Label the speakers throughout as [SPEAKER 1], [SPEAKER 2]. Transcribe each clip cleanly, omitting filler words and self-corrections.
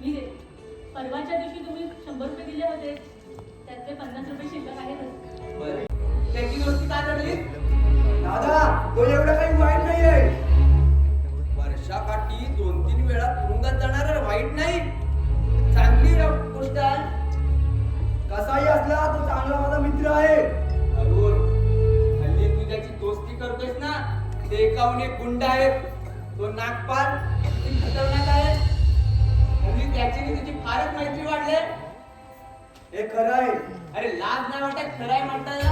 [SPEAKER 1] मी देते. परवाच्या दिवशी तुम्ही 100 रुपये दिले होते, त्यातले 50 रुपये शिल्लक आहेतच.
[SPEAKER 2] बरं, त्याची दोस्ती का करली?
[SPEAKER 3] दादा तो एवढं काही वाईट नाहीये.
[SPEAKER 2] वर्षाकाठी 2-3 वेळा तुरुंगात जाणार वाईट नाही, चांगली गोष्ट आहे.
[SPEAKER 3] कसाही असला तो चांगला माझा मित्र आहे.
[SPEAKER 2] अरुण, हल्ली तू त्याची दोस्ती करतोयस ना, ते एकाहून एक गुंड आहेत. तो नागपाल किती खतरनाक आहे. हल्ली त्याची आणि तुझी फारच मैत्री वाढले.
[SPEAKER 3] हे खरं आहे.
[SPEAKER 2] अरे लाज नाही वाटत खरं आहे म्हणताना?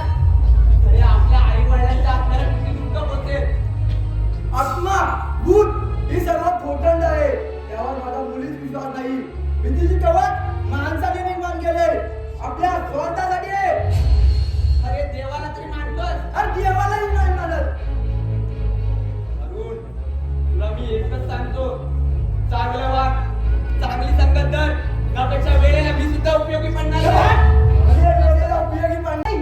[SPEAKER 2] अरे आपल्या आई वडिलांच्या आत्म्याला किती दुःख होते.
[SPEAKER 3] आत्मा भूत ही सर्व खोटंड आहे. त्यावर माझा मुलीच विश्वास नाही. भीतीची कवच माणसाने निर्माण केले, आपल्या स्वार्थासाठी आहे.
[SPEAKER 2] अरे देवाला तरी मानतोस?
[SPEAKER 3] अरे देवालाही नाही मानत.
[SPEAKER 2] अरुण, तुला मी एकच सांगतो, चांगलं वाग, चांगली संगत धर, त्यापेक्षा वेळेला मी सुद्धा उपयोगी पडणार आहे.
[SPEAKER 3] अरे वेळेला उपयोगी पण नाही.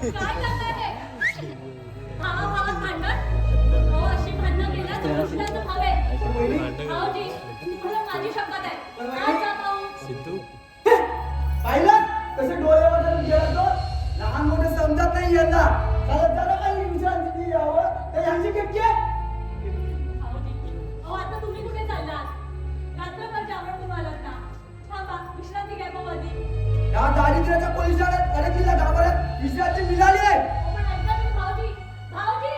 [SPEAKER 1] काय करताय हे? भावाभावात भांडण? हो, अशी भांडणं केल्यास कृष्णाचं भाव आहे. भाऊजी, तुम्हाला माझी शपथ आहे. आज जा भाऊ.
[SPEAKER 3] पाहिलं कसे डोळे वगैरे गेला तो. लहान मोठे समजत नाही यांना. जरा काही विश्रांती यावं तर यांची किटकी आहे.
[SPEAKER 1] भाऊजी, अहो आता तुम्ही कुठे चाललात? रात्रभर जागरण आलात ना? थांबा, विश्रांती घ्या भाऊ आधी.
[SPEAKER 3] या दारिद्र्याच्या पोलिसात अडकलेल्या गावाला विश्रांती मिळाली आहे.
[SPEAKER 1] पण ऐका मी भाऊजी, भाऊजी.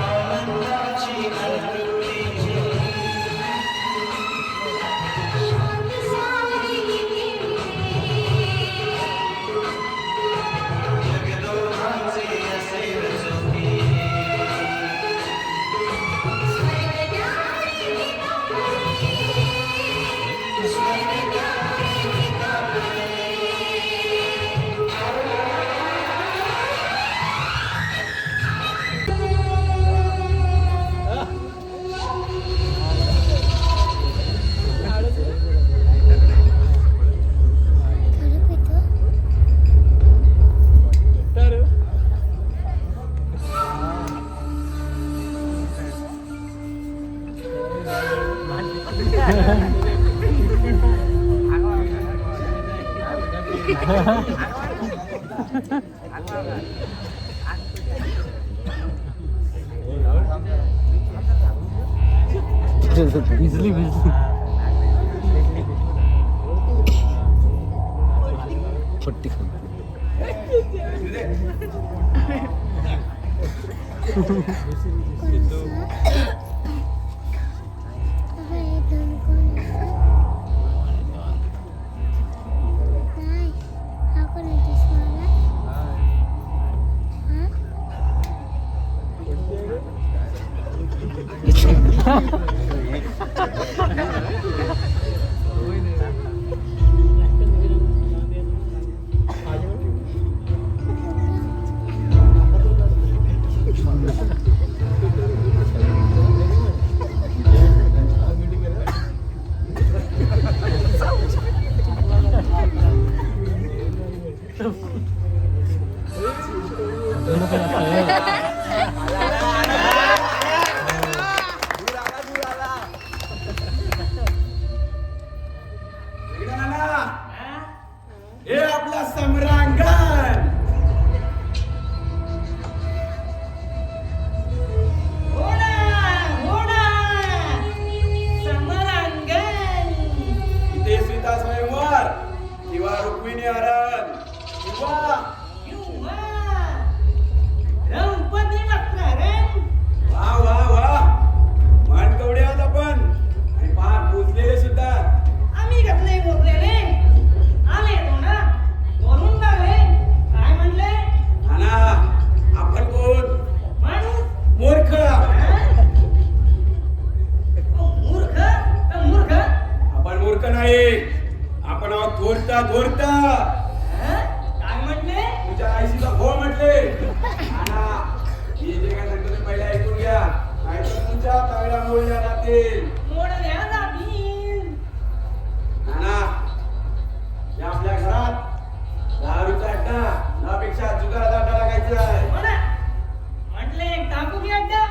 [SPEAKER 4] आनंदाची भिजली पट्टी
[SPEAKER 3] हे आपला सम्रांगण. इथे सीता स्वयंवर किंवा रुक्मिणी हरण किंवा वा वा वा मान कवडे आहात आपण आणि पार पोचलेले सुद्धा.
[SPEAKER 5] आम्ही घातले मोकलेले आले तो ना बोलून टाकले काय म्हणले
[SPEAKER 3] नाना आपण कोण?
[SPEAKER 5] माणूस
[SPEAKER 3] मूर्ख.
[SPEAKER 5] मूर्ख का मूर्ख
[SPEAKER 3] आपण मूर्ख नाही, आपण आहोत धोरता धोरता.
[SPEAKER 5] काय म्हणले
[SPEAKER 3] तुझ्या आईशीला हो म्हटले. नाना मी जे काय सांगतो ते पहिला ऐकून घ्या, नाहीतर तुमच्या तावड्या मोडल्या जातील.
[SPEAKER 5] मोडल्या जातील
[SPEAKER 3] नाना या आपल्या घरात दारूचा अड्डा नापेक्षा जुगाराचा अड्डा लागायचा आहे.
[SPEAKER 5] म्हणा म्हटले टाकू की अड्डा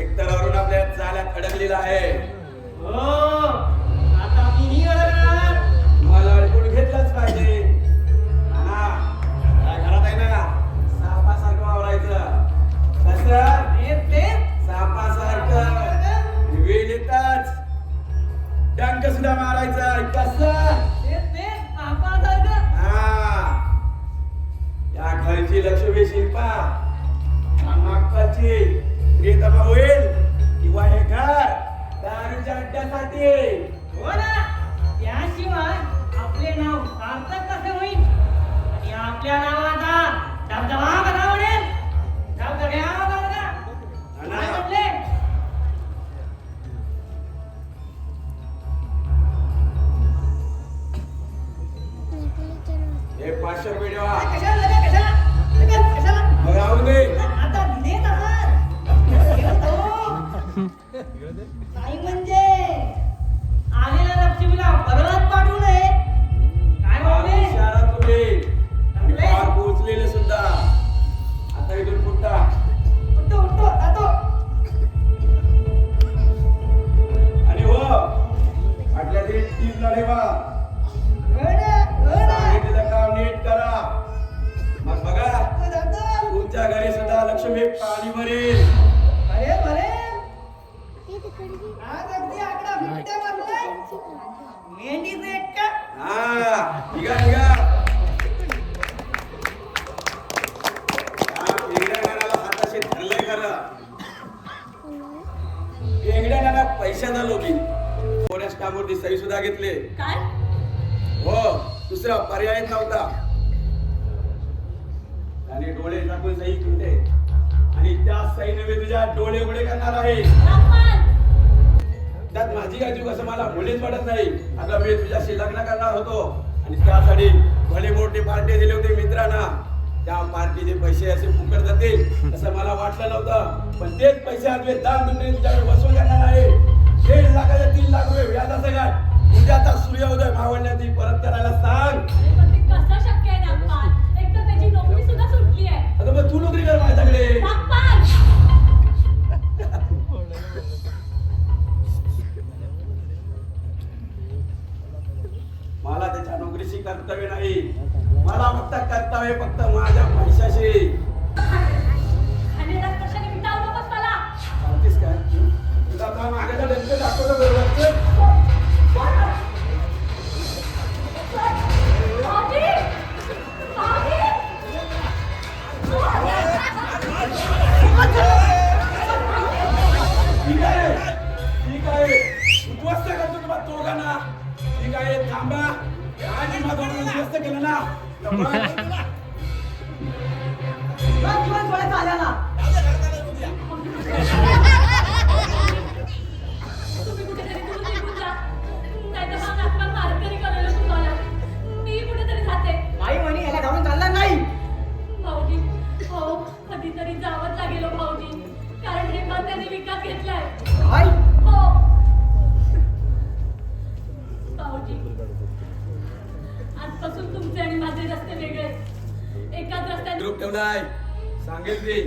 [SPEAKER 3] एक तरावरून आपल्या जाळ्यात अडकलेला आहे.
[SPEAKER 5] हो आता मीही अडकणार
[SPEAKER 3] मला अडकून घेतलंच पाहिजे. नाना या घरात आहे ना सापासारखं वावरायचं. कसं?
[SPEAKER 5] ते
[SPEAKER 3] सापासारखं. वेळ येताच डंक सुद्धा मारायचा. कसं?
[SPEAKER 5] ते सापासारखं
[SPEAKER 3] हा या घरची लक्ष्मी शिल्पा नागपाची प्रियतमा होईल किंवा हे घर दारूच्या अड्ड्यासाठी.
[SPEAKER 5] हो ना त्याशिवाय आपले नाव सार्थक कसे होईल आणि आपल्या नावाचा दबदबा कसा वाढेल दबदब्यावर बघा. काय म्हटले
[SPEAKER 3] हे 500 रुपये ठेवा.
[SPEAKER 5] कशाला कशाला
[SPEAKER 3] मग राहू दे.
[SPEAKER 5] आता देत आहात काही म्हणजे आलेल्या लक्ष्मीला परत पाठवू नये काय बोलले
[SPEAKER 3] इशारा तुम्ही आणि पार पोहोचलेले सुद्धा. आता इथून फुटता.
[SPEAKER 5] उठतो उठतो जातो
[SPEAKER 3] आणि हो वाटल्या तरी टीमला ठेवा. सांगितलेलं काम नीट करा. मग बघा तुमच्या घरी सुद्धा लक्ष्मी पाणी भरेल.
[SPEAKER 5] अरे बरे आज अगदी आकडा बिट्ट्या मारलाय मेंढीचे एक का
[SPEAKER 3] हा निघा निघा. या वेगळ्या गाण्याला हाताशी धरलंय खरं. वेगळ्या गाण्या पैशाचा लोभी थोड्या स्टाफवरती सही सुद्धा घेतले.
[SPEAKER 1] काय?
[SPEAKER 3] हो दुसरा पर्याय नव्हता. त्याने डोळे टाकून सही केले आणि त्या सही नव्हे तुझ्या डोळे उघडे करणार आहे.
[SPEAKER 1] नागपाल!
[SPEAKER 3] त्यात माझी काय चूक असं मला मुलीच वाटत नाही. अगं मी तुझ्याशी लग्न करणार होतो आणि त्यासाठी भले मोठे पार्टी दिले होते मित्रांना. त्या पार्टीचे पैसे असे फुकट जातील असं मला वाटलं नव्हतं. पण तेच पैसे आज दान दुनिये तुझ्याकडे वसूल करणार आहे. 1.5 लाखाचे 3 लाख रुपये व्याजाचा गाठ उद्याचा सूर्योदय मावळण्याची परत करायला सांग.
[SPEAKER 1] अरे पण ते कसं शक्य आहे नागपाल? एक तर त्याची नोकरी सुद्धा सुटली आहे.
[SPEAKER 3] अगं मग तू नोकरी कर माझ्याकडे.
[SPEAKER 1] नागपाल!
[SPEAKER 3] मला त्याच्या नोकरीशी कर्तव्य नाही. मला फक्त कर्तव्य फक्त माझ्या पैशाशी. उद्ध्वस्त करतो तुम्हाला दोघांना. ठीक आहे थांबा. आधी माझं उद्ध्वस्त केलं ना तर बघ.
[SPEAKER 5] दिवस वेळेत आल्या ना.
[SPEAKER 1] तुम्ही कुठेतरी दूर निघून जा. नाहीतर हा नागपाल मारकरी करायला तुम्हाला. मी कुठेतरी जाते.
[SPEAKER 5] आई म्हणे याला घालून चालणार नाही.
[SPEAKER 1] भाऊजी, हो कधीतरी जावंच लागेल हो भाऊजी. कारण हे मन त्याने विकत घेतलाय.
[SPEAKER 5] आई
[SPEAKER 1] हो भाऊजी, आजपासून तुमचे आणि माझे रस्ते वेगळे. एकाच रस्त्याने
[SPEAKER 3] ग्रुप ठेवलाय सांगेल ते.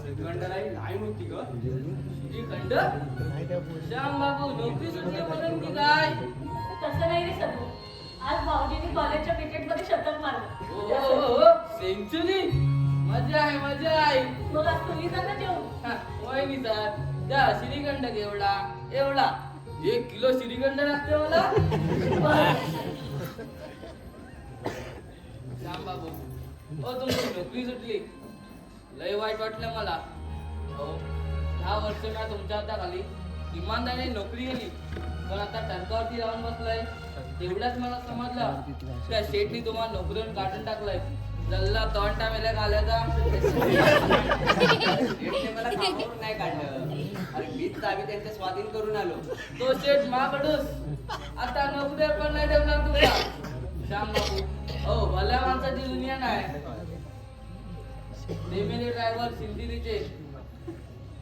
[SPEAKER 2] श्रीखंडराई नाही होती ग.
[SPEAKER 6] श्रीखंड श्याम बाबू नोकरी सुटली म्हणून की काय?
[SPEAKER 1] तसं नाही रे सगळं. आज भाऊजींनी कॉलेजच्या क्रिकेटमध्ये शतक मारलं.
[SPEAKER 6] हो सेंचुरी. मजा आहे मजा आहे.
[SPEAKER 1] मग आज तुम्ही जा ना जेवून.
[SPEAKER 6] वहिनी सर त्या श्रीखंड एवढा एवढा 1 किलो श्रीखंड लागते मला. श्याम बाबू हो तुमची नोकरी सुटली लय वाईट वाटलं मला. हो 10 वर्ष मी तुमच्या हाताखाली इमानदारीने नोकरी केली पण आता टर्कावरती राहून बसलाय. तेवढ्याच मला समजलं त्या शेठनी तुम्हाला नोकरीवरून काढून टाकलंय. जल्ला तोंडा मेल्या घालायचा.
[SPEAKER 2] शेठने मला कामावरून नाही काढलं. अरे मीच चावी त्यांच्या स्वाधीन करून आलो.
[SPEAKER 6] तो शेठ महाकडूस आता नोकरी पण नाही ठेवणार तुला. श्याम बाबू हो भल्या माणसाची दुनिया नाही. नेहमी ड्रायव्हर सिंधिरीचे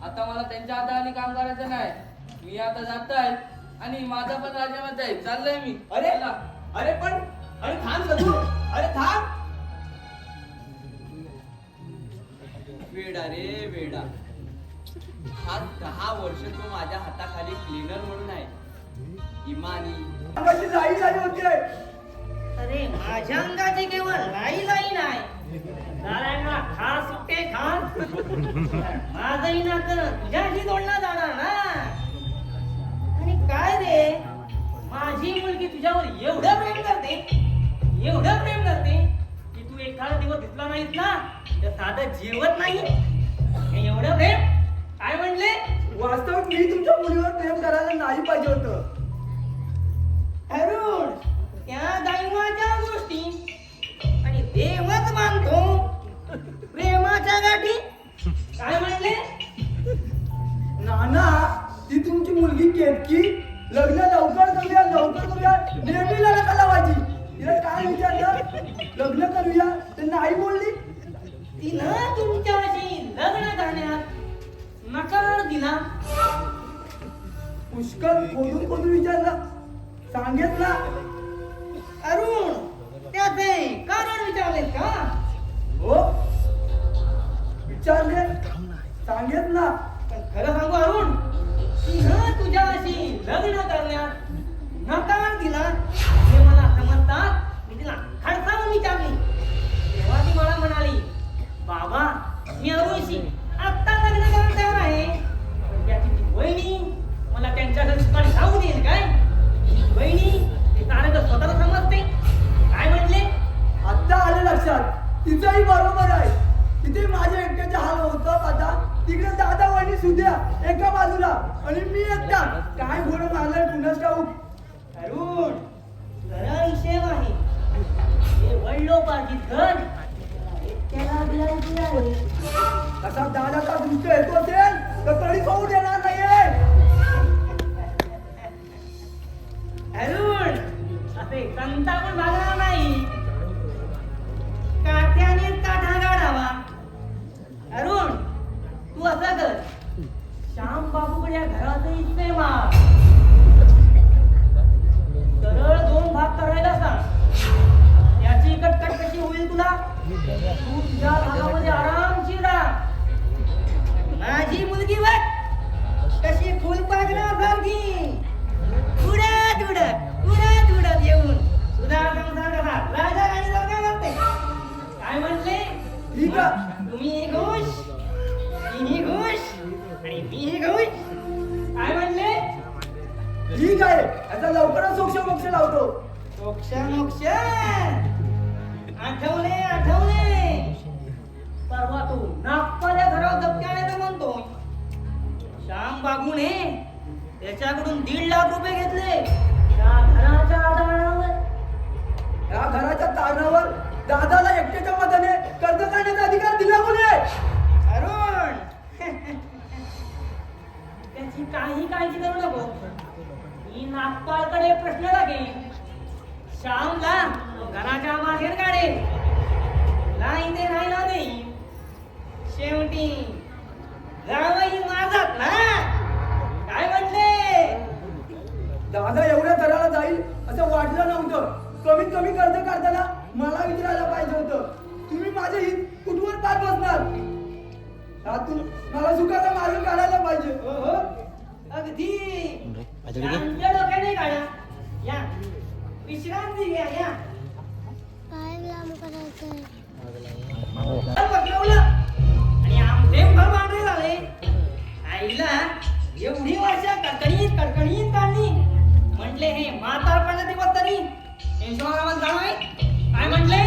[SPEAKER 6] आता मला त्यांच्या हाताने काम करायचं नाही. मी आता जात आहे आणि माझा पण राजीनामा आहे. चाललंय मी.
[SPEAKER 2] अरे
[SPEAKER 6] चला.
[SPEAKER 2] अरे पण अरे थांब सदू. अरे थांब. वेडा रे वेडा. आज 10 वर्ष तो माझ्या हाताखाली क्लीनर म्हणून आहे. इमानी
[SPEAKER 3] अंगाची लाई झाली होती.
[SPEAKER 5] अरे माझ्या अंगाची केवळ लाई लाई नाही. नारायणा खास सुट्टे खान. माझंही नातं तुझ्याशी जोडला जाणार ना. आणि काय रे माझी मुलगी तुझ्यावर एवढं प्रेम करते की तू एखादा दिवस दिसला नाहीस ना तर साधं जेवत नाही. हे एवढं प्रेम काय म्हणले?
[SPEAKER 7] वास्तवात मी तुमच्या मुलीवर प्रेम करायला नाही पाहिजे होतं.
[SPEAKER 5] अरुण त्या दैवाच्या गोष्टी आणि देवच मानतो प्रेमाच्या गाठी. काय म्हणले?
[SPEAKER 7] नाना ती तुमची मुलगी केतकी लग्न लवकर करूया नेहमी लढा लावायची. तिला काय विचारलं लग्न करूया तर नाही बोलली.
[SPEAKER 5] तिनं तुमच्याशी लग्न करण्यास नकार दिला.
[SPEAKER 7] पुष्कळ खोदून विचारलं सांगितलं.
[SPEAKER 5] अरुण त्याचे कारण विचारले का?
[SPEAKER 7] हो विचारले सांगितलं.
[SPEAKER 5] पण खरं सांगू अरुण तिनं तुझ्याशी लग्न करण्यास नकार दिला हे मला समजतात. मी तिला खडसावून विचारली तेव्हा ती मला म्हणाली बाबा मी अरुणशी आत्ता लग्न करायला तयार आहे. पण त्याची ती वहिनी मला त्यांच्या घरी सुखाने जाऊ देईल काय? वहिनी ते सारं स्वतःला समजते. काय म्हणले?
[SPEAKER 7] आता आलं लक्षात. तिचंही बरोबर आहे. तिथे माझ्या एकट्याचे हाल होत आता. तिकडे दादा वहिनी सुद्या एका बाजूला आणि मी एकटा. काय घोडं मारलंय पुन्हा ठाऊक.
[SPEAKER 5] अरुण सरळ हिशेब आहे. हे वडिलोपार्जित घर एकट्याला दिलायची आहे.
[SPEAKER 7] असा दादाचा दृष्ट येतो असेल तर तरी होऊ देणार नाहीये.
[SPEAKER 5] अरुण असे संतापून भागणार नाही. काठ्यानेच काठा गाडावा. अरुण तू असं कर श्याम बाबूकडे या घराचं हिस्से माग. सरळ 2 भाग करायला सांग. याची कटकट कशी होईल तुला? तू तुझ्या भागामध्ये आरामशीर राहा. माझी मुलगी बघ कशी फुलपाखरासारखी उडत येऊन सुधा संसार कसा राजा राणी सारखा करते. काय म्हणले?
[SPEAKER 7] ठीक आहे
[SPEAKER 5] तुम्ही खुश मी खुश आणि मी खुश. काय म्हणले?
[SPEAKER 7] ठीक आहे. आता लवकरच सोक्ष मोक्ष लावतो.
[SPEAKER 5] मोक्ष मोक्ष आठवले आठवले परवा तू नागपाल्या घरावर धपक्याने म्हणतोय श्याम बागुने त्याच्याकडून 1.5 लाख रुपये घेतले त्या घराच्या आधारावर.
[SPEAKER 7] या घराच्या तारणावर दादाला एकट्याच्या मताने कर्ज काढण्याचा अधिकार दिला कोणी?
[SPEAKER 5] अरुण त्याची काही काळजी करू नको. मी नागपाळकडे प्रश्न टाकेन. श्यामला घराच्या बाहेर काढेल. तुला इथे राहायला देईन. शेवटी जावई माझाच ना. काय म्हणले?
[SPEAKER 7] दादा एवढ्या दराला जाईल असं वाटलं नव्हतं. कमीत कमी कर्ज काढताना मला विचारायला पाहिजे होतं. तुम्ही माझे हित कुठवर पार बसणार? त्यातून मला सुखाचा मार्ग काढायला पाहिजे.
[SPEAKER 5] हो अगदी आमच्या डोक्याने काढा. या विश्रांती घ्या. या
[SPEAKER 8] काय लांब करायचंय?
[SPEAKER 5] पटवलं आणि आमचे घर बांधले झाले. आईला एवढी वर्ष कडकडीत काढली. म्हटले हे म्हातारपणाचे दिवस तरी इंशोरावर जाणं. काय म्हटले?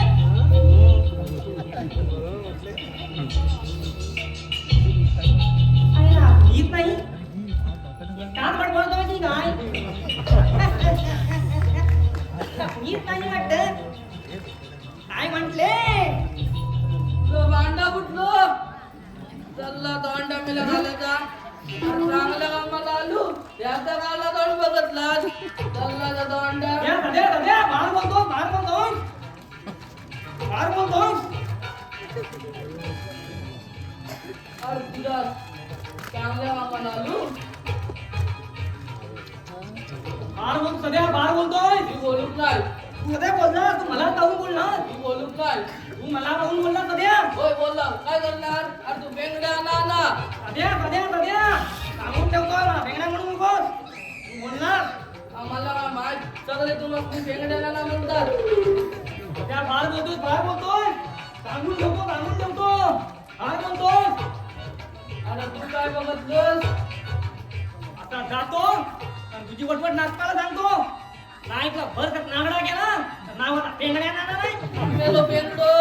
[SPEAKER 5] हीच नाही काम पडतो की काय? हीच नाही वाटत. काय म्हटले?
[SPEAKER 6] भांडा कुठलं चल्ला दोंडा मिला घालायचा चांगल्या कामाला आलो त्याचा गावला दोन बघतला चल्ला दोंडा
[SPEAKER 5] बाहेर बोलतो.
[SPEAKER 6] तुला चांगल्या कामाला आलो
[SPEAKER 5] बाहेर बोलतोय.
[SPEAKER 6] तू बोलूच नाही
[SPEAKER 5] तू सध्या बोलला. तू मला काहून बोलणार?
[SPEAKER 6] तू बोलूच नाही
[SPEAKER 5] तू मला काहून बोलला सध्या?
[SPEAKER 6] होय बोलला काय करणार अरे तू बेंगड्या ना
[SPEAKER 5] सध्या सांगून ठेवतोय मला बेंगड्या म्हणून नकोस. तू बोलणार
[SPEAKER 6] आम्हाला माहित सगळे तुला बेंगड्याला ना म्हणतात
[SPEAKER 5] सध्या बाहेर बोलतोय. सांगून ठेवतो. काय बोलतोय?
[SPEAKER 6] अरे तू काय बघतलंस
[SPEAKER 5] आता जातो आणि तुझी वटवट नाचताला सांगतो. नाही का भरकत नागडा गेला तर नावाला बेंगड्या नाना नाही.
[SPEAKER 6] मेलो बेंगडो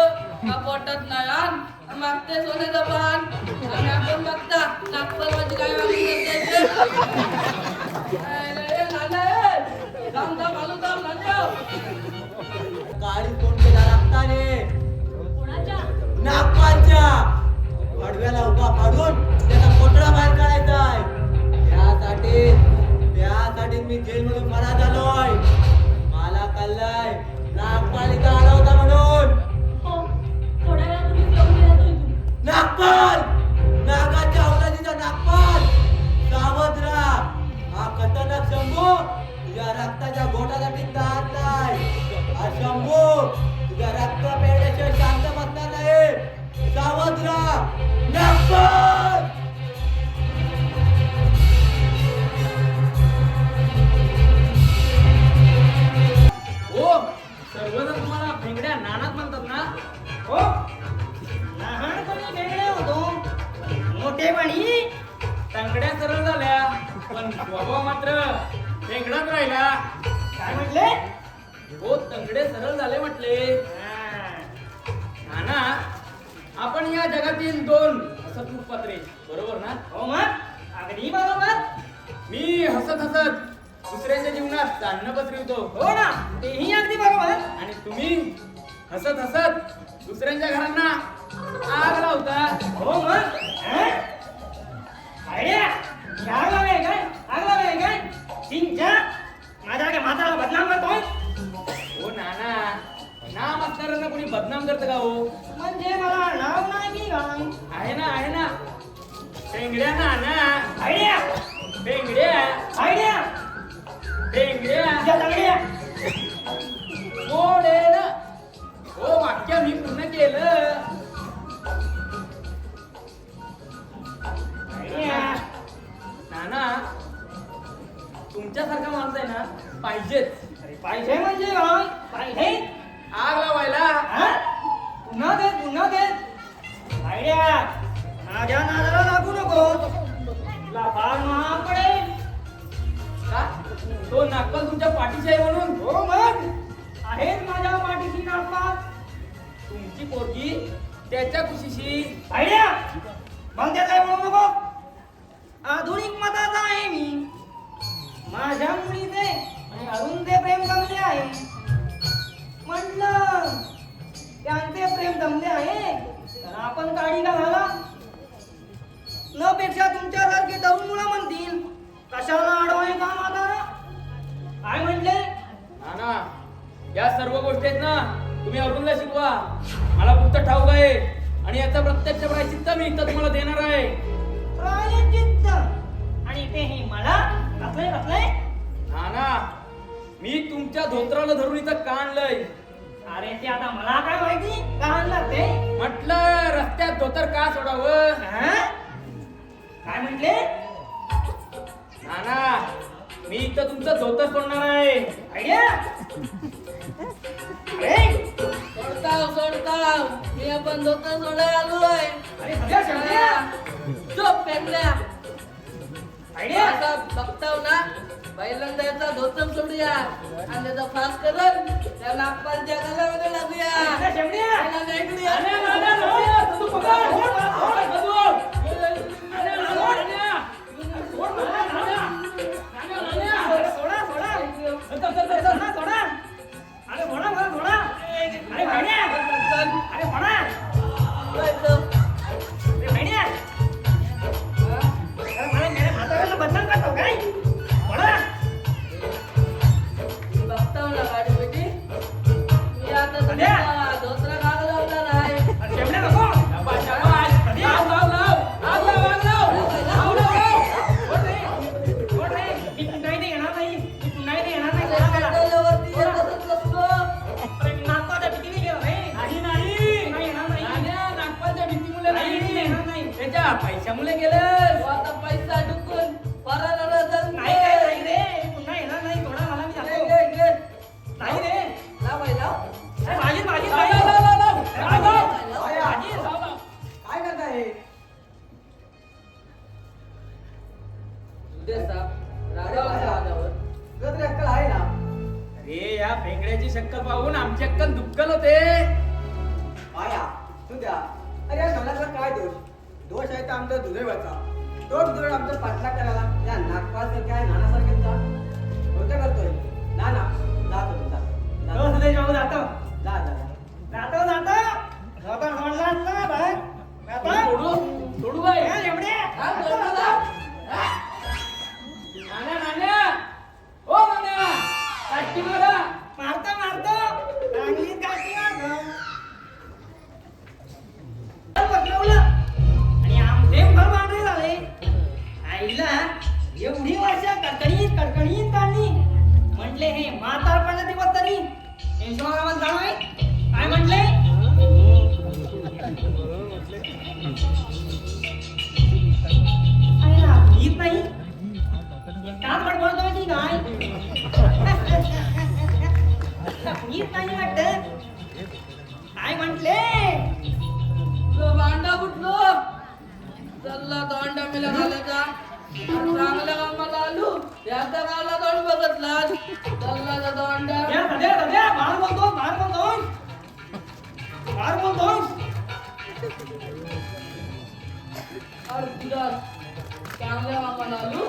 [SPEAKER 6] हा पोटात नाही आण मागते सोन्याचा पान आणि आपण बघता नागपरवाची काय वागली
[SPEAKER 2] गाडी कोण केला रक्ताने
[SPEAKER 1] कोणाच्या?
[SPEAKER 2] नागपालच्या आडव्याला उभा पाडून त्याचा कोटडा बाहेर काढायचा आहे. त्यासाठी मी जेलमधून फरार झालोय. मला कळलंय नागपालिका आला होता म्हणून.
[SPEAKER 1] हो, थोड्या वेळापूर्वी येऊन गेला तो इथून.
[SPEAKER 2] नागपाल नागाच्या औलादीचा नागपाल सावध राहा. हा खतरनाक शंभू तुझ्या रक्ताच्या घोटासाठी तयार नाही. हा शंभू तुझ्या रक्त पेढ्याशिवाय शांत बसणार नाही. सावध राहा नागपाल.
[SPEAKER 5] हो सर्वजण तुम्हाला भेंगड्या नानाच म्हणतात ना? हो लहानपणी भेंगड्या होतो. मोठेपणी तंगड्या सरळ झाल्या पण स्वभाव मात्र भेंगडाच राहिला. काय म्हटले? हो तंगडे सरळ झाले म्हटले. नाना आपण या जगातील 2 हसत पात्रे बरोबर ना? हो मग अगदी बरोबर. मी हसत दुसऱ्याच्या जीवनात चांदणं पसरवतो. हो ना तेही अगदी बरोबर. आणि तुम्ही हसत दुसऱ्यांच्या घरांना आग लावता. हो मग आग लावे काय सिंगच्या माझ्या काय म्हाताला बदनाम करतोय? हो नाना नाम असणाऱ्यांना कोणी बदनाम करतं का हो? म्हणजे मला नाव नाही की आहे ना पेंगड्या नाना. Idea model. हो वाक्य मी पूर्ण केलं. नाना तुमच्यासारखा माणूस आहे ना पाहिजेच. अरे पाहिजे म्हणजे काय? पाहिजे आग लावायला. पुन्हा देत आयडिया. माझ्या नादाला लागू नको. तुला फार महाग पडेल. का? तो नागपाल तुमच्या पाठीशी आहे म्हणून? हो मग आहेच माझ्या पाठीशी नागपाल.
[SPEAKER 2] तुमची पोरगी त्याच्या खुशीशी.
[SPEAKER 5] आयडिया मग त्यात काय बोलू नको. आधुनिक मताचा आहे मी. माझ्या मुलीचे आणि अरुणचे प्रेम जमले आहे. म्हटलं त्यांचे प्रेम जमले आहे तर आपण काढी का घाला. न पेक्षा तुमच्यासारखे तरुण मुलं म्हणतील कशाला अडवाय का आता. काय म्हटले.
[SPEAKER 2] नाना या सर्व गोष्टी आहेत ना तुम्ही अरुणला शिकवा. मला पुस्तक ठाऊक आहे आणि याचा प्रत्यक्ष प्रायश्चित्त मी इथं तुम्हाला देणार आहे.
[SPEAKER 5] प्रायश्चित्त आणि तेही मला कसले कसले.
[SPEAKER 2] नाना मी तुमच्या धोत्राला धरून इथं का आणलंय.
[SPEAKER 5] अरे ते आता मला काय माहिती का आणलं ते.
[SPEAKER 2] म्हटलं रस्त्यात धोतर का सोडावं.
[SPEAKER 5] हा? काय म्हटले.
[SPEAKER 2] नाना मी इथं तुमचं धोतर सोडणार आहे.
[SPEAKER 5] आयडिया अरे
[SPEAKER 6] सोडताव मी आपण धोतर सोडायला आलोय.
[SPEAKER 5] अरे सध्या सध्या
[SPEAKER 6] चोप पेंगल्या.
[SPEAKER 5] आयडिया
[SPEAKER 6] आता बघताव ना पहिल्यांदा याचा धोतर सोडूया आणि त्याचा फास करत त्या नागपालच्या गलामध्ये लागूया.
[SPEAKER 5] शेमड्या
[SPEAKER 6] पहिल्यांदा इकडूया.
[SPEAKER 2] तू पकड.
[SPEAKER 5] सोडा सोडा सोडा सोडा. अरे सोडा मला सोडा. अरे भाड्या अरे सोडा. अरे भाड्या अरे मला मेरे म्हाताऱ्याला बदनाम करतो काय. सोडा.
[SPEAKER 6] बघताव ना गाडी बेटी मी आता तुमचा धोत्रा कागद लावणार आहे.
[SPEAKER 5] अरे शेमड्या नको. मी पुन्हा इथे येणार नाही. मी पुन्हा इथे येणार नाही. सोडा मला.
[SPEAKER 6] पेट्रोलवरती येतच असतो.
[SPEAKER 5] अरे नागपाच्या भीतीने गेलो नाही.
[SPEAKER 2] नाही नाही
[SPEAKER 5] पुन्हा येणार नाही.
[SPEAKER 2] नाण्या नागपालच्या भीतीमुळे
[SPEAKER 5] नाही,
[SPEAKER 2] नाही
[SPEAKER 5] येणार नाही.
[SPEAKER 2] त्याच्या पैशामुळे गेलं.
[SPEAKER 6] तू आता पैसा अडकून पराला जाऊन
[SPEAKER 5] नाही रे नाही रे. पुन्हा येणार नाही. सोडा मला. मी जातो. नाही रे.
[SPEAKER 6] लाव बाई, लाव.
[SPEAKER 5] अरे भाजी भाजी
[SPEAKER 2] लाव,
[SPEAKER 5] भाजी.
[SPEAKER 2] लाव, लाव, लाव.
[SPEAKER 5] अरे भाजी.
[SPEAKER 6] लाव.
[SPEAKER 5] अरे भाजी.
[SPEAKER 7] काय करताय.
[SPEAKER 6] उद्या साप रागावल्या आल्यावर
[SPEAKER 7] गत्र अक्कल आहे ना.
[SPEAKER 2] अरे या भेंगड्याची शक्कल पाहून आमची अक्कल दुक्कल होते.
[SPEAKER 7] आया तू द्या. अरे या घराचा काय दोष. दोष आहे तर आमचा दुर्दैवाचा. तोच दुर्ड आमचा पाठला करायला या नागपाळसारख्या नानासारख्यांचा होतं करतोय. ना ना जातो तू जा
[SPEAKER 5] हो, सुदेश भाऊ जातो.
[SPEAKER 7] जा जा जा.
[SPEAKER 5] जातो जातो. जातो सोडला असता भाई. जातो.
[SPEAKER 2] सोडू बाई.
[SPEAKER 5] ए, शेमड्या.
[SPEAKER 6] हा, सोडू लाव.
[SPEAKER 2] नाण्या नाण्या ओ नाण्या काठी मारा.
[SPEAKER 5] मारतो मारतो. चांगली काठी मारतो. पटवलं. आणि आमचे घर बांधले झाले. आईला एवढी वर्ष कडकडीत कडकडीत काढली. म्हटले हे म्हातारपणाचे दिवस तरी टेन्शन जाणं आहे. काय म्हटले. येत नाही. का बडबडतोय की काय. येत नाही वाटत. काय म्हटले.
[SPEAKER 6] तुझं भांडा फुटलो. चल्ला दोंडा मिला घालायचा. चांगल्या कामाला आलो. याचा गावला तोंड बघतला. चल्ला दोंडा.
[SPEAKER 5] सध्या सध्या बाहेर बोलतो बाहेर बोलतो बाहेर बोलतो.
[SPEAKER 6] और तुझा चांगल्या कामाला आलो.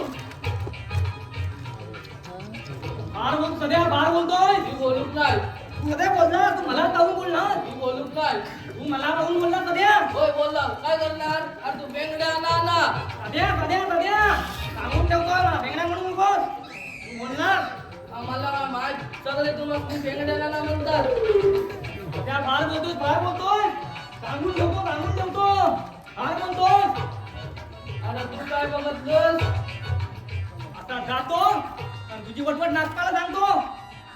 [SPEAKER 5] बाहेर बोलतो. सध्या बाहेर बोलतोय.
[SPEAKER 6] मी बोलूच नाही.
[SPEAKER 5] तू सध्या बोलणार. तू मला काहून बोलणार.
[SPEAKER 6] मी बोलूच नाही.
[SPEAKER 5] तू मला काहून बोलणार. सध्या
[SPEAKER 6] होय बोलला. काय करणार. अरे तू बेंगड्या ना
[SPEAKER 5] सध्या सध्या सध्या सांगून ठेवतोय मला बेंगड्या म्हणून नकोस. तू बोलणार.
[SPEAKER 6] आम्हाला काय माहित सगळे तुम्हाला बेंगड्याला ना म्हणतात.
[SPEAKER 5] सध्या बाहेर बोलतोय बाहेर बोलतोय. सांगून ठेवतो सांगून ठेवतो. बाहेर बोलतोय.
[SPEAKER 6] अरे तू काय बघतलोस.
[SPEAKER 5] आता जातो आणि तुझी वटवट नाचताला सांगतो.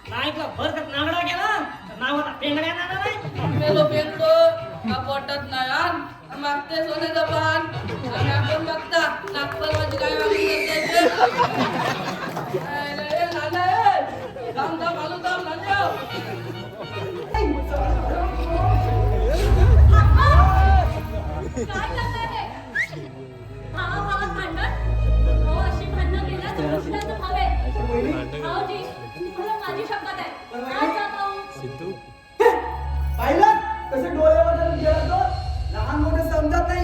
[SPEAKER 5] नाईकला भर नागडा गेला तर नाव आता बेंगड्या नाना नाही.
[SPEAKER 6] मेलो बेंगडो का पोटात नाही आण. मागते सोन्याचं पान आणि आपण बघता नागपूर माझी काय वागली करते. नाना थांब थांब आलो थांब नाना.
[SPEAKER 1] काय करताय हे? भावाभावात भांडण? हो, अशी भांडणं केल्यास तर दुसऱ्याचं भाव आहे. भाऊजी, तुम्हाला माझी शपथ आहे. आज जात आहोत.
[SPEAKER 7] पाहिलं कसं डोळे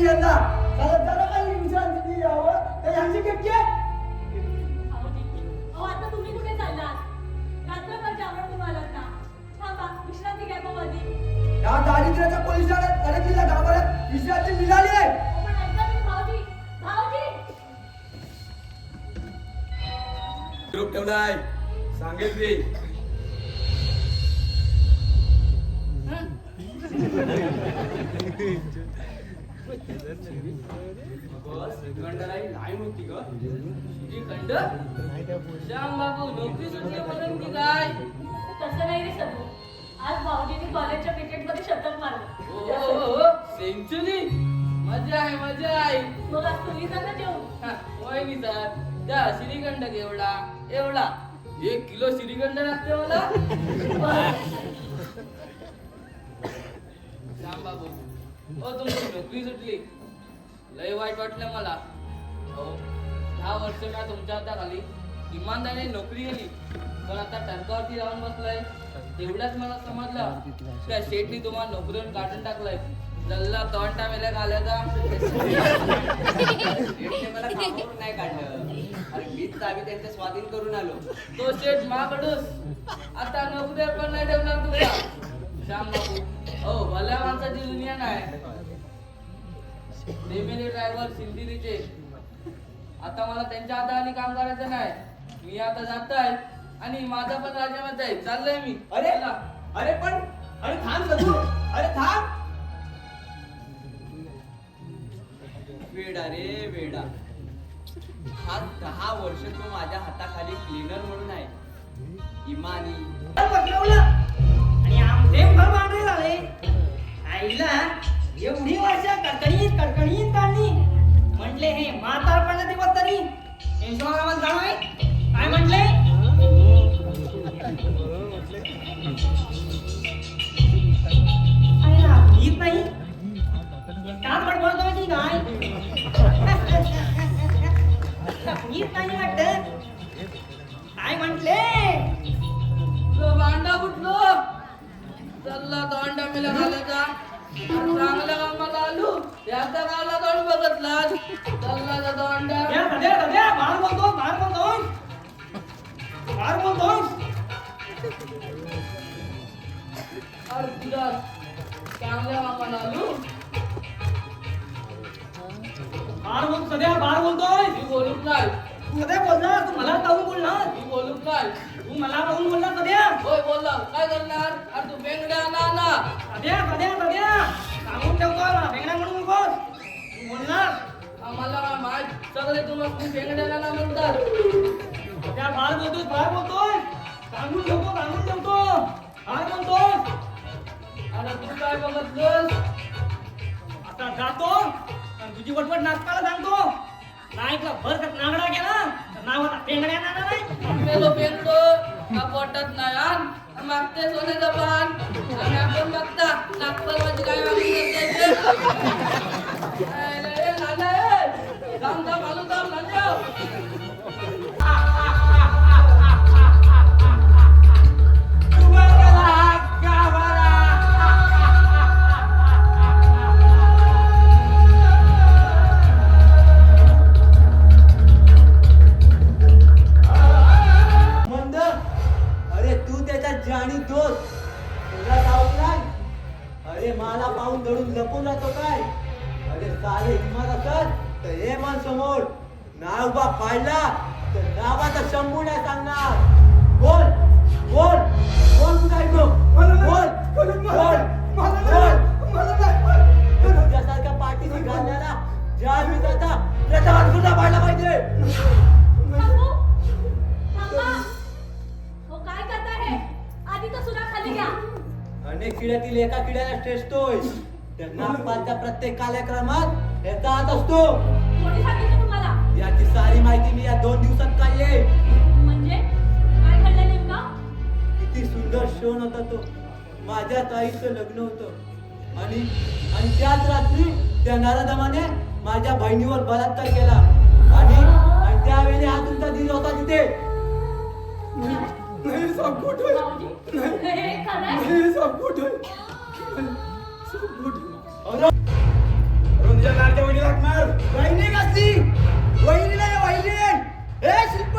[SPEAKER 7] यांना जरा काही विश्रांती यावं तर यांची किटकी
[SPEAKER 1] भाऊजी, अहो आता तुम्ही कुठे चाललात? रात्रभर जागरण करून आलात ना? थांबा, विश्रांती घ्या मग आधी.
[SPEAKER 7] या दारिद्र्याच्या पोलिसाला अडकलेल्या गावाला विश्रांती मिळाली आहे.
[SPEAKER 1] अहो, पण ऐका तुम्ही भाऊजी, भाऊजी.
[SPEAKER 3] ग्रुप ठेवलाय सांगितली
[SPEAKER 2] श्रीखंडराई लाईन होती ग
[SPEAKER 6] श्रीखंड श्याम बाबू नोकरी सुटली म्हणून की काय?
[SPEAKER 1] तसं नाही रे सगळं. आज भाऊजींनी कॉलेजच्या क्रिकेटमध्ये शतक मारलं.
[SPEAKER 6] हो सेंचुरी मजा आहे मजा आहे.
[SPEAKER 1] मग आज तुम्ही जा ना जेवून.
[SPEAKER 6] हा, वहिनी सर त्या श्रीखंड एवढा एवढा 1 किलो श्रीखंड लागते मला. श्याम बाबू तुमची नोकरी सुटली लय वाईट वाटलं मला. हो 10 वर्ष मी तुमच्या हाताखाली इमानदारीने नोकरी केली, पण आता टर्कावरती राहून बसलाय. तेवढ्याच मला समजलं त्या शेठनी तुम्हाला नोकरीवरून काढून टाकलंय. जल्ला तोंडा मेल्या घालायचा.
[SPEAKER 2] शेठने मला कामावरून नाही काढलं, अरे मीच चावी त्यांच्या स्वाधीन करून आलो.
[SPEAKER 6] तो शेठ माकडूस आता नोकरीवर पण नाही ठेवणार तुला. श्याम बाबू हो भल्या माणसाची दुनिया नाही. नेमेले ड्रायव्हर सिंदीचे आता मला त्यांच्या हाताखाली काम करायचं नाही. मी आता जात आहे आणि माझा पण राजीनामा आहे. चाललंय मी.
[SPEAKER 2] अरे
[SPEAKER 6] चला.
[SPEAKER 2] अरे पण अरे थांब सदू, अरे थांब. वेडा रे वेडा, हा 10 वर्ष तो माझ्या हाताखाली क्लीनर म्हणून आहे. इमानी
[SPEAKER 5] पटवलं आणि आमचे घर बांधले झाले. आईला एवढी वर्ष कडकडीत काढली. म्हटले हे म्हातारपणाचे दिवस तरी टेन्शन जाणोय. काय म्हटले? मीच नाही काच बडबडतोय की काय? मीच नाही वाटत. काय म्हटले?
[SPEAKER 6] तो भांडा फुटलो. चल्ला तोंडा मेल्या घालायचा. चांगल्या कामाला आलो याचा गाला तोंड बघतला. चल्ला तोंडा
[SPEAKER 5] सध्या बाहेर बोलतो.
[SPEAKER 6] अरे तुझा चांगल्या कामाला आलो.
[SPEAKER 5] बाहेर बोलतोय.
[SPEAKER 6] मी बोलूच नाही.
[SPEAKER 5] तू सध्या बोलणार, तू मला काहून बोलणार?
[SPEAKER 6] मी बोलूच नाही.
[SPEAKER 5] तू मला काहून बोलणार सध्या?
[SPEAKER 6] होय बोलला काय करणार? अरे तू बेंगड्या ना
[SPEAKER 5] सध्या सांगून ठेवतो मला बेंगडा म्हणून नकोस. तू बोलणार
[SPEAKER 6] आम्हाला काय माहित सगळे तुम्हाला बेंगड्याला ना म्हणतात.
[SPEAKER 5] सध्या बाहेर बोलतोय. सांगून ठेवतो. बाहेर बोलतोय.
[SPEAKER 6] अरे तू काय बघतलोस?
[SPEAKER 5] आता जातो आणि तुझी वटवट नाचताला सांगतो. नाईकला भर नागडा गेला तर नाव आता बेंगड्या नाना नाही.
[SPEAKER 6] मेलो बेंगडो का पोटात नाही आण मागते सोन्याचं पान आणि आपण बघता नागपूर माझी काय मागणी करते. थांब आलो थांब नांदेव.
[SPEAKER 7] मंद अरे तू त्याचा जाणी दोस्त तुला ठाऊक नाही. अरे मला पाहून धरून लपून जातो काय? अरे साले हिम्मत असत तर हे मन समोर नाव बा काढला तर नावाचा शंभू नाही सांगणार. बोल बोल बोल तू काय गो बोल तुझ्यासारख्या पाठीशी घालण्याला ज्या मी जाता त्याचा हात सुद्धा पाडला पाहिजे.
[SPEAKER 1] थांबू. थांबा. हो काय करताय? आधी तर सुद्धा खाली घ्या.
[SPEAKER 7] अनेक किड्यातील एका किड्याला टेचतोय. त्या नागपालच्या प्रत्येक कार्यक्रमात याचा हात असतो.
[SPEAKER 1] कोणी सांगितलं तुम्हाला?
[SPEAKER 7] याची सारी माहिती मी या 2 दिवसात काढली.
[SPEAKER 1] म्हणजे काय घडलं नेमकं?
[SPEAKER 7] किती सुंदर क्षण होता तो. माझ्या ताईचं लग्न होतं आणि त्याच रात्री त्या नराधमाने माझ्या बहिणीवर बलात्कार केला आणि त्यावेळी हा तुमचा दिल होता तिथे.
[SPEAKER 3] नाही सब खोट होय.
[SPEAKER 1] भाऊजी, हे खरंय?
[SPEAKER 3] नाही सब खोट होय. सब खोट होय.
[SPEAKER 7] अरे
[SPEAKER 3] तुझ्या लाडक्या वहिनीला हाक मार.
[SPEAKER 7] वहिनी कसली वहिनी नाही वहिनी ए शिल्पा